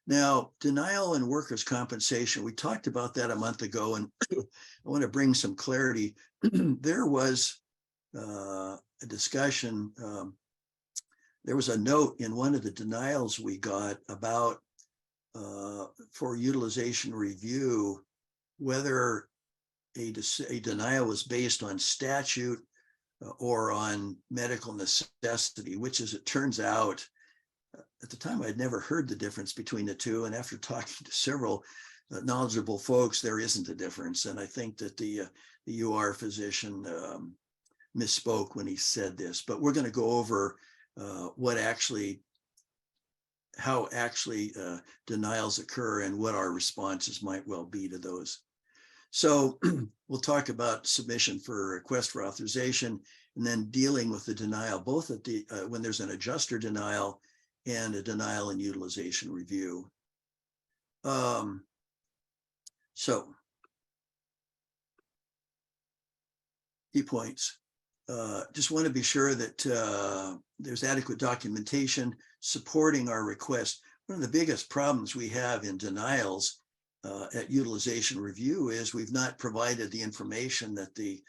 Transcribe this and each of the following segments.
Now, denial and workers' compensation, we talked about that a month ago, and I want to bring some clarity. There was a discussion, there was a note in one of the denials we got about for utilization review, whether a denial was based on statute or on medical necessity, which, as it turns out, at the time I'd never heard the difference between the two. And after talking to several knowledgeable folks, there isn't a difference. And I think that the UR physician misspoke when he said this, but we're going to go over how actually denials occur and what our responses might well be to those. So we'll talk about submission for request for authorization and then dealing with the denial, both at the when there's an adjuster denial and a denial and utilization review. So key points. Just want to be sure that there's adequate documentation supporting our request. One of the biggest problems we have in denials at utilization review is we've not provided the information that the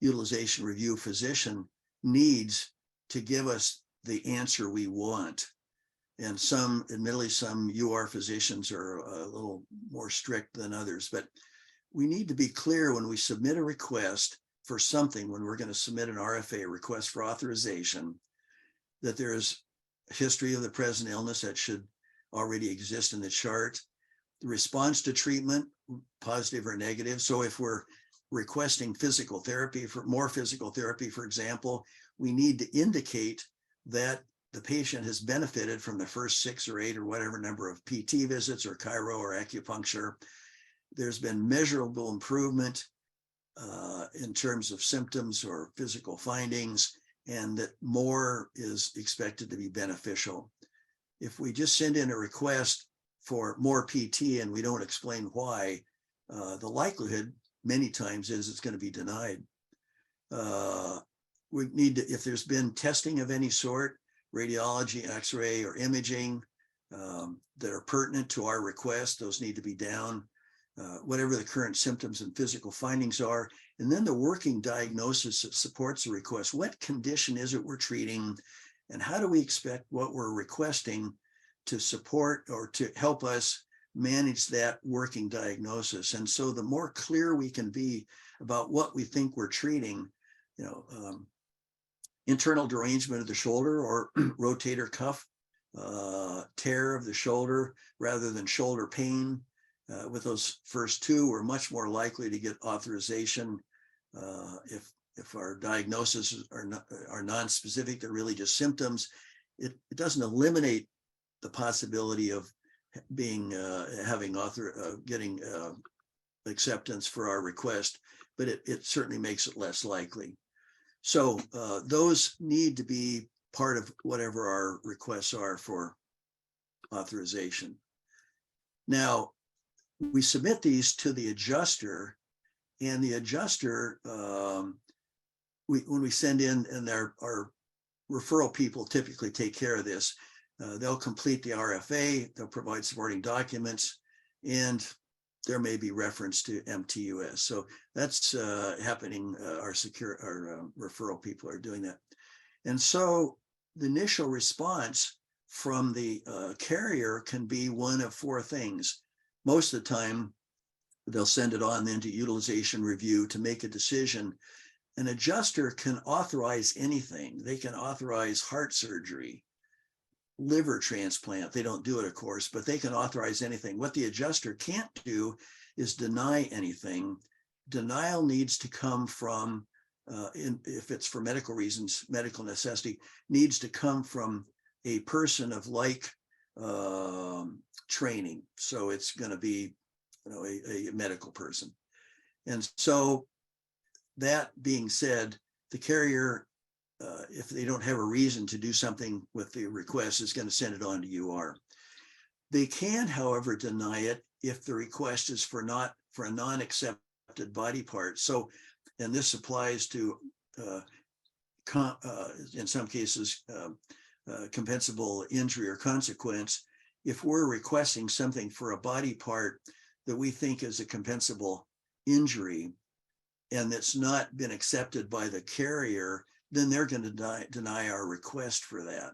utilization review physician needs to give us the answer we want. And admittedly, some UR physicians are a little more strict than others, but we need to be clear when we submit a request for something, when we're going to submit an RFA, request for authorization, that there is a history of the present illness that should already exist in the chart, the response to treatment, positive or negative. So if we're requesting physical therapy, for more physical therapy, for example, we need to indicate that the patient has benefited from the first 6 or 8 or whatever number of PT visits or chiro or acupuncture. There's been measurable improvement in terms of symptoms or physical findings, and that more is expected to be beneficial. If we just send in a request for more PT and we don't explain why, the likelihood many times is it's going to be denied. We need to, if there's been testing of any sort, radiology, x-ray, or imaging that are pertinent to our request, those need to be down. Whatever the current symptoms and physical findings are, and then the working diagnosis that supports the request. What condition is it we're treating, and how do we expect what we're requesting to support or to help us manage that working diagnosis? And so the more clear we can be about what we think we're treating, internal derangement of the shoulder or rotator cuff tear of the shoulder rather than shoulder pain. With those first two, we're much more likely to get authorization if our diagnoses are non-specific, they're really just symptoms. It doesn't eliminate the possibility of getting acceptance for our request, but it certainly makes it less likely. So those need to be part of whatever our requests are for authorization. Now, we submit these to the adjuster, and the adjuster, when we send in, and our referral people typically take care of this, they'll complete the RFA, they'll provide supporting documents, and there may be reference to MTUS. So that's happening. Our referral people are doing that. And so the initial response from the carrier can be one of 4 things. Most of the time, they'll send it on then to utilization review to make a decision. An adjuster can authorize anything. They can authorize heart surgery, liver transplant. They don't do it, of course, but they can authorize anything. What the adjuster can't do is deny anything. Denial needs to come from, if it's for medical reasons, medical necessity, needs to come from a person of like training. So it's going to be, a medical person. And so that being said, the carrier, if they don't have a reason to do something with the request, is going to send it on to UR. They can, however, deny it if the request is for a non-accepted body part. So, and this applies to, in some cases, compensable injury or consequence. if we're requesting something for a body part that we think is a compensable injury and that's not been accepted by the carrier, then they're going to deny our request for that.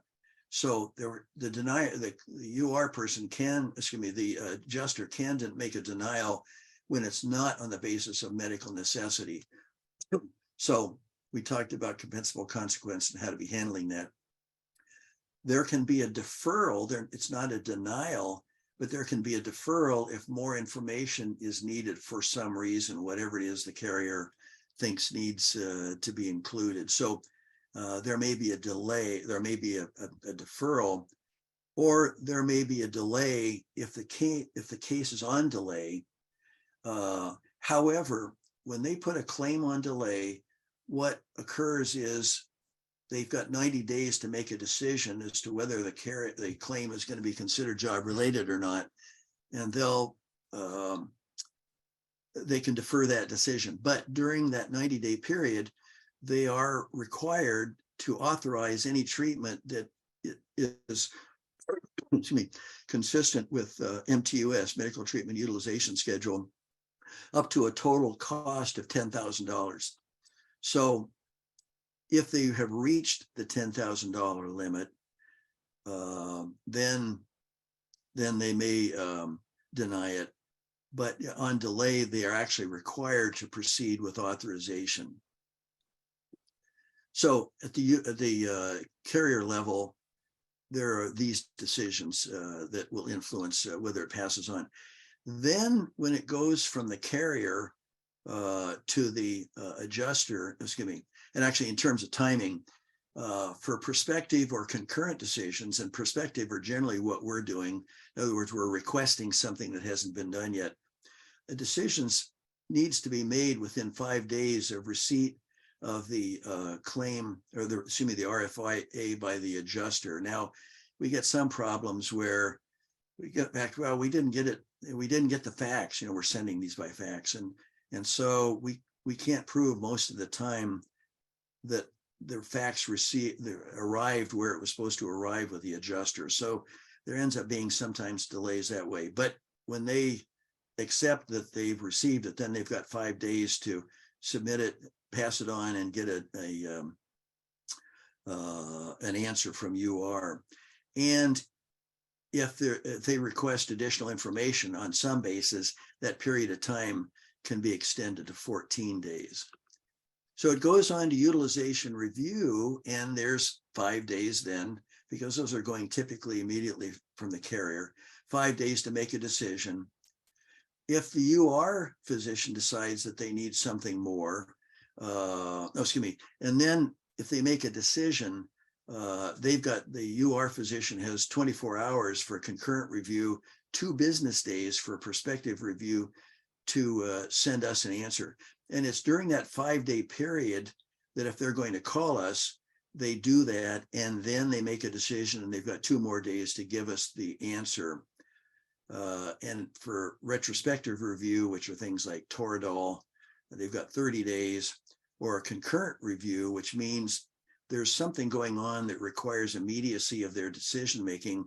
So the UR person can, the adjuster can make a denial when it's not on the basis of medical necessity. So we talked about compensable consequence and how to be handling that. There can be a deferral. It's not a denial, but there can be a deferral if more information is needed for some reason, whatever it is the carrier thinks needs to be included. So there may be a delay, there may be a deferral, or there may be a delay if the case is on delay. However, when they put a claim on delay, what occurs is they've got 90 days to make a decision as to whether the claim is going to be considered job related or not, and they can defer that decision. But during that 90-day period, they are required to authorize any treatment that is consistent with MTUS, Medical Treatment Utilization Schedule, up to a total cost of $10,000. So if they have reached the $10,000 limit, then they may deny it. But on delay, they are actually required to proceed with authorization. So at the carrier level, there are these decisions that will influence whether it passes on. Then when it goes from the carrier to the adjuster, and actually in terms of timing, for prospective or concurrent decisions, and prospective are generally what we're doing. In other words, we're requesting something that hasn't been done yet. The decisions needs to be made within 5 days of receipt of the claim, or the RFIA by the adjuster. Now, we get some problems where we get back, well, we didn't get the fax, we're sending these by fax. And so we can't prove most of the time that the fax arrived where it was supposed to arrive with the adjuster. So there ends up being sometimes delays that way. But when they accept that they've received it, then they've got 5 days to submit it, pass it on, and get an answer from UR. And if they request additional information on some basis, that period of time can be extended to 14 days. So it goes on to utilization review, and there's 5 days then, because those are going typically immediately from the carrier, 5 days to make a decision. If the UR physician decides that they need something more, and then if they make a decision, they've got, the UR physician has 24 hours for concurrent review, 2 business days for prospective review to send us an answer. And it's during that 5-day period that if they're going to call us, they do that, and then they make a decision, and they've got 2 more days to give us the answer. And for retrospective review, which are things like Toradol, they've got 30 days, or a concurrent review, which means there's something going on that requires immediacy of their decision-making.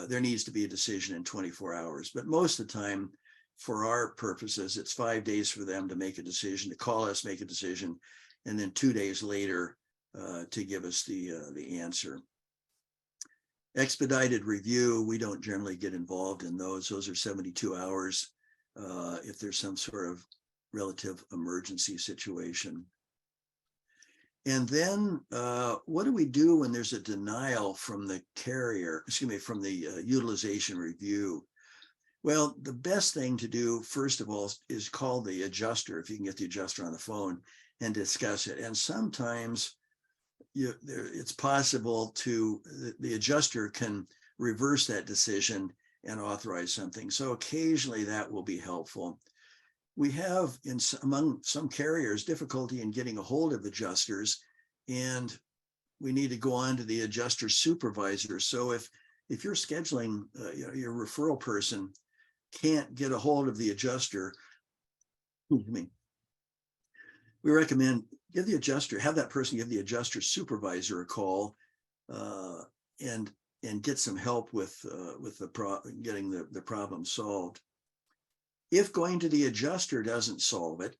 There needs to be a decision in 24 hours. But most of the time, for our purposes, it's 5 days for them to make a decision, to call us, make a decision, and then 2 days later to give us the answer. Expedited review, we don't generally get involved in those. Those are 72 hours if there's some sort of relative emergency situation. And then what do we do when there's a denial from the carrier, from the utilization review? Well, the best thing to do, first of all, is call the adjuster, if you can get the adjuster on the phone, and discuss it. And sometimes it's possible the adjuster can reverse that decision and authorize something. So occasionally that will be helpful. We have, among some carriers, difficulty in getting a hold of adjusters, and we need to go on to the adjuster supervisor. So if you're scheduling, your referral person can't get a hold of the adjuster, we recommend have that person give the adjuster supervisor a call and and get some help with getting the problem solved. If going to the adjuster doesn't solve it,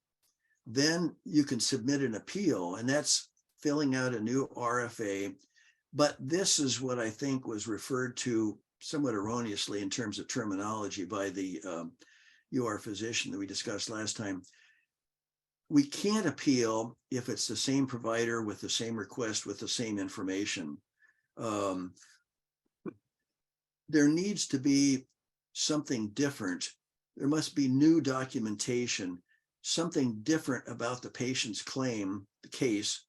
then you can submit an appeal, and that's filling out a new RFA. But this is what I think was referred to somewhat erroneously in terms of terminology by the UR physician that we discussed last time. We can't appeal if it's the same provider with the same request with the same information. There needs to be something different. There must be new documentation, something different about the patient's claim, the case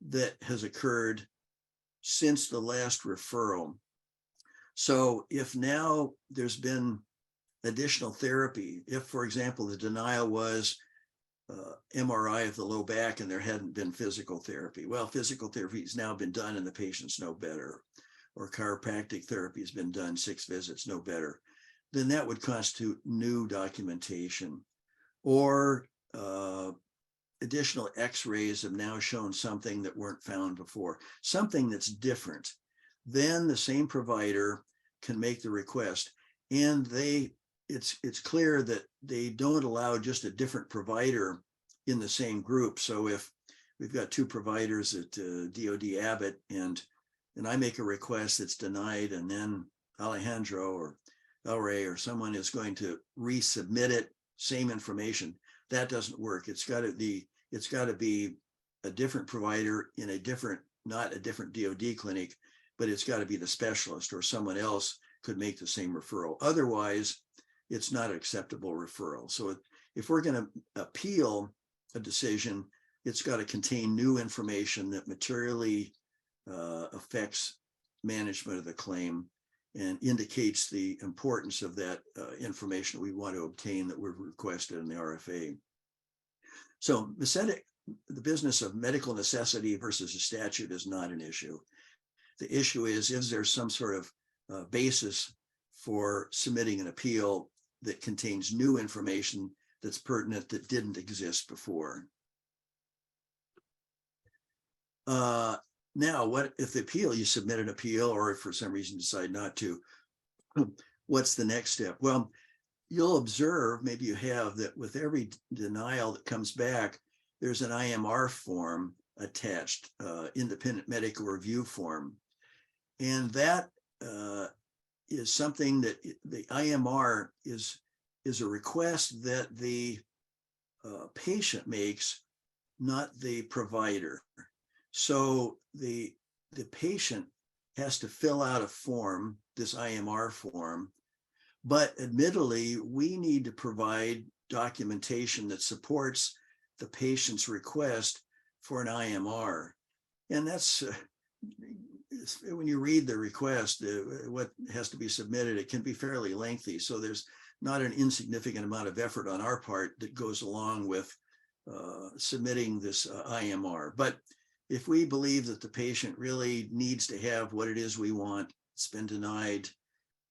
that has occurred since the last referral. So if now there's been additional therapy, if, for example, the denial was MRI of the low back and there hadn't been physical therapy, well, physical therapy has now been done and the patient's no better, or chiropractic therapy has been done 6 visits, no better, then that would constitute new documentation. Or additional x-rays have now shown something that weren't found before, something that's different. Then the same provider can make the request, and it's clear that they don't allow just a different provider in the same group. So if we've got 2 providers at DOD Abbott, and I make a request that's denied, and then Alejandro or El Rey or someone is going to resubmit it, same information, that doesn't work. It's got to be a different provider in a different, not a different DOD clinic, but it's got to be the specialist, or someone else could make the same referral. Otherwise, it's not an acceptable referral. So if we're going to appeal a decision, it's got to contain new information that materially affects management of the claim and indicates the importance of that information we want to obtain that we've requested in the RFA. So the business of medical necessity versus a statute is not an issue. The issue is there some sort of basis for submitting an appeal that contains new information that's pertinent that didn't exist before. Now, what if the appeal, you submit an appeal, or if for some reason decide not to, what's the next step? Well, you'll observe, maybe you have, that with every denial that comes back, there's an IMR form attached, independent medical review form. And that is something that the IMR is a request that the patient makes, not the provider. So the patient has to fill out a form, this IMR form, but admittedly, we need to provide documentation that supports the patient's request for an IMR. And that's, when you read the request, what has to be submitted, it can be fairly lengthy. So there's not an insignificant amount of effort on our part that goes along with submitting this IMR. But if we believe that the patient really needs to have what it is we want, it's been denied,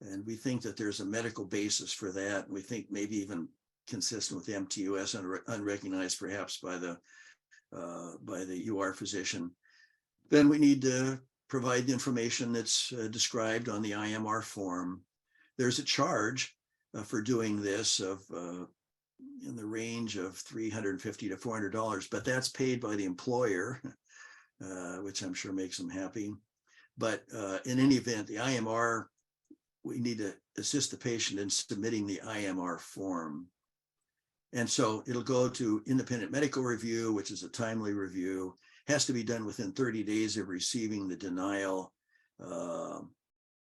and we think that there's a medical basis for that, and we think maybe even consistent with the MTUS, unrecognized perhaps by the UR physician, then we need to provide the information that's described on the IMR form. There's a charge for doing this of in the range of $350 to $400, but that's paid by the employer, which I'm sure makes them happy. But in any event, the IMR, we need to assist the patient in submitting the IMR form. And so it'll go to independent medical review, which is a timely review, has to be done within 30 days of receiving the denial. And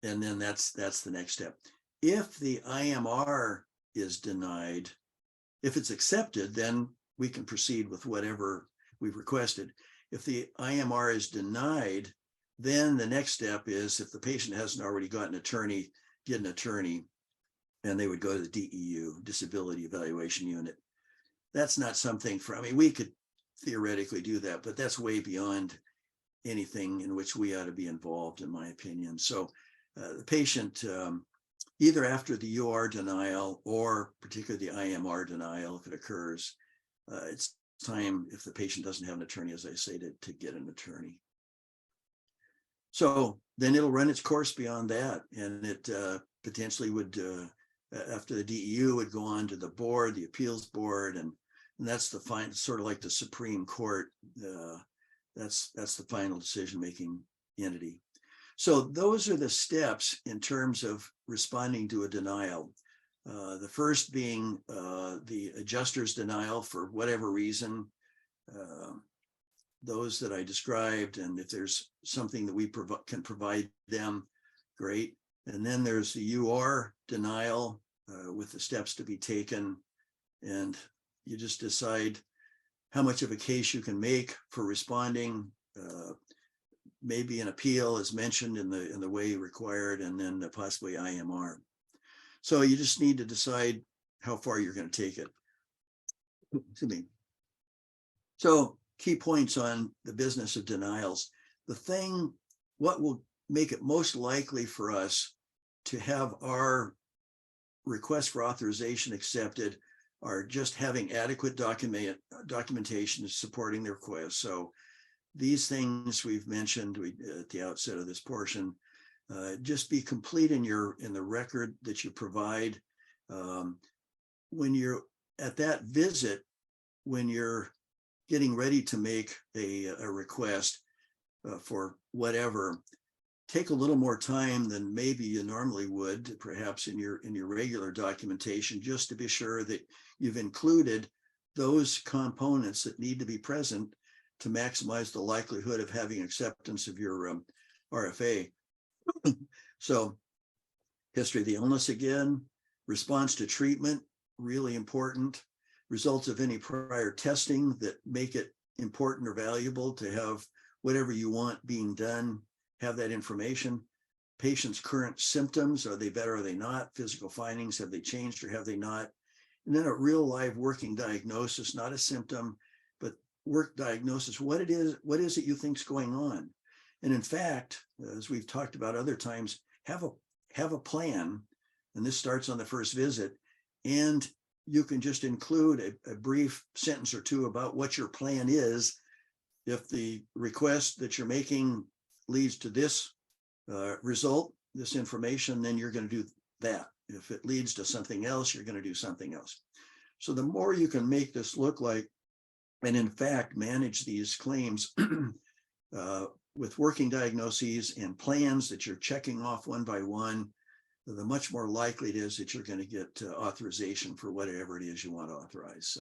then that's the next step. If the IMR is denied, if it's accepted, then we can proceed with whatever we've requested. If the IMR is denied, then the next step is, if the patient hasn't already got an attorney, get an attorney, and they would go to the DEU, Disability Evaluation Unit. That's not something for, I mean, we could theoretically do that, but that's way beyond anything in which we ought to be involved, in my opinion. So the patient, either after the UR denial or particularly the IMR denial, if it occurs, it's time, if the patient doesn't have an attorney, as I say, to get an attorney. So then it'll run its course beyond that, and it potentially would, after the DEU, would go on to the board, the appeals board, and that's the final, sort of like the Supreme Court. That's the final decision-making entity. So those are the steps in terms of responding to a denial. The first being the adjuster's denial for whatever reason, those that I described, and if there's something that we can provide them, great. And then there's the UR denial with the steps to be taken, and you just decide how much of a case you can make for responding. Maybe an appeal is mentioned in the way required, and then possibly IMR. So you just need to decide how far you're going to take it. Excuse me. So key points on the business of denials. What will make it most likely for us to have our request for authorization accepted are just having adequate documentation supporting the request. So these things we've mentioned at the outset of this portion, just be complete in the record that you provide. When you're at that visit, when you're getting ready to make a request for whatever, take a little more time than maybe you normally would, perhaps in your regular documentation, just to be sure that you've included those components that need to be present to maximize the likelihood of having acceptance of your RFA. So history of the illness again, response to treatment, really important. Results of any prior testing that make it important or valuable to have whatever you want being done, have that information. Patient's current symptoms, are they better, are they not? Physical findings, have they changed or have they not? And then a real live working diagnosis, not a symptom, but work diagnosis. What it is, what is it you think's going on? And in fact, as we've talked about other times, have a plan, and this starts on the first visit, and you can just include a brief sentence or two about what your plan is. If the request that you're making leads to this result, this information, then you're going to do that. If it leads to something else, you're going to do something else. So the more you can make this look like, and in fact, manage these claims with working diagnoses and plans that you're checking off one by one, the much more likely it is that you're going to get authorization for whatever it is you want to authorize.